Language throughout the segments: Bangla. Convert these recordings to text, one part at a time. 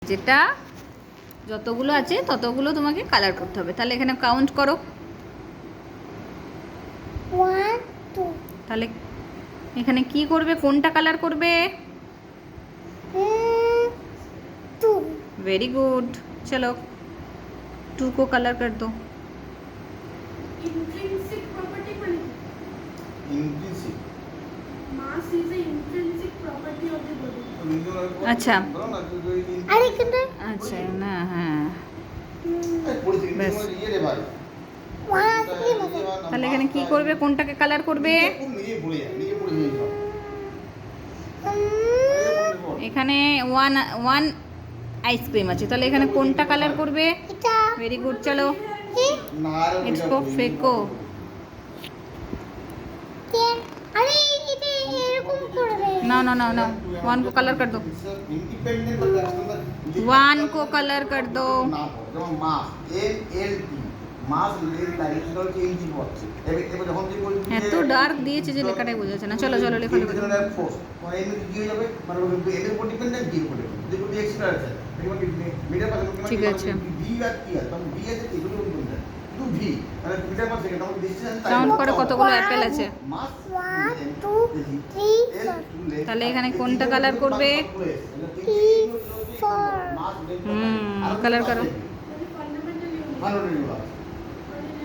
যেটা যতগুলো আছে ততগুলো তোমাকে কালার করতে হবে। তাহলে এখানে কাউন্ট করো। 1 2 তাহলে এখানে কি করবে, কোনটা কালার করবে? 2 वेरी गुड, चलो 2 को कलर कर दो। Intrinsic property মানে কি? Intrinsic Mass is a intrinsic property of the body. আচ্ছা আরে কিন্তু আচ্ছা না, হ্যাঁ ব্যাস। ইয়ে রে ভাই তাহলে এখানে কি করবে, কোনটাকে কালার করবে? নিজে পড়ে যায়, নিজে পড়ে যায় সব। এখানে ওয়ান ওয়ান আইসক্রিম আছে, তাহলে এখানে কোনটা কালার করবে? এটা वेरी गुड, चलो না আর इसको फेंको। আরে এটা এরকম করবে ना ना ना ना, वन को कलर कर दो, ইন্ডিপেন্ডেন্ট वन को कलर कर दो। না যেমন মাস এলএলটি মাস লেন ডাইরেকশন হচ্ছে ইঞ্চি হচ্ছে এবার যখন তুই বলবি এত ডার্ক দিয়েছে যে লেখাটাই বোঝা যাচ্ছে না। চলো চলো লেখো লেখো। ফোর্স মানে এমনি কি হয়ে যাবে মানে এর উপর ডিপেন্ডেন্ট কি করে দেখো এক্সট্রা আছে দেখো মিটার পার সেকেন্ড ঠিক আছে। ভি আর কি আছে তখন ভি আছে এগুলো ডিপেন্ডেন্ট কিন্তু ভি মানে মিটার পার সেকেন্ড তখন ডিসটেন্স কাউন্ট করো কতগুলো অ্যাপেল আছে। মাস 1 2 3 তাহলে এখানে কোনটা কালার করবে? 4 কালার করো। Very fundamental unit. Fundamental unit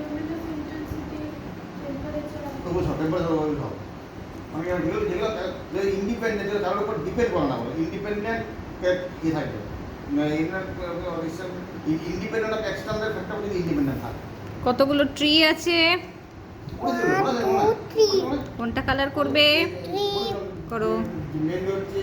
Unit of intensity, temperature. তবু সব টেম্পারেচার ওই সব মানে যেগুলো ইন্ডিপেন্ডেন্ট তার উপর ডিপেন্ড করে না বলে ইন্ডিপেন্ডেন্ট কি থাকবে ইন্ডিপেন্ডেন্ট অফ এক্সটার্নাল ফ্যাক্টর যদি ইন্ডিপেন্ডেন্ট থাকে কতগুলো ট্রি আছে, 1 2 3 কোনটা কালার করবে? 3 করো। মেন হচ্ছে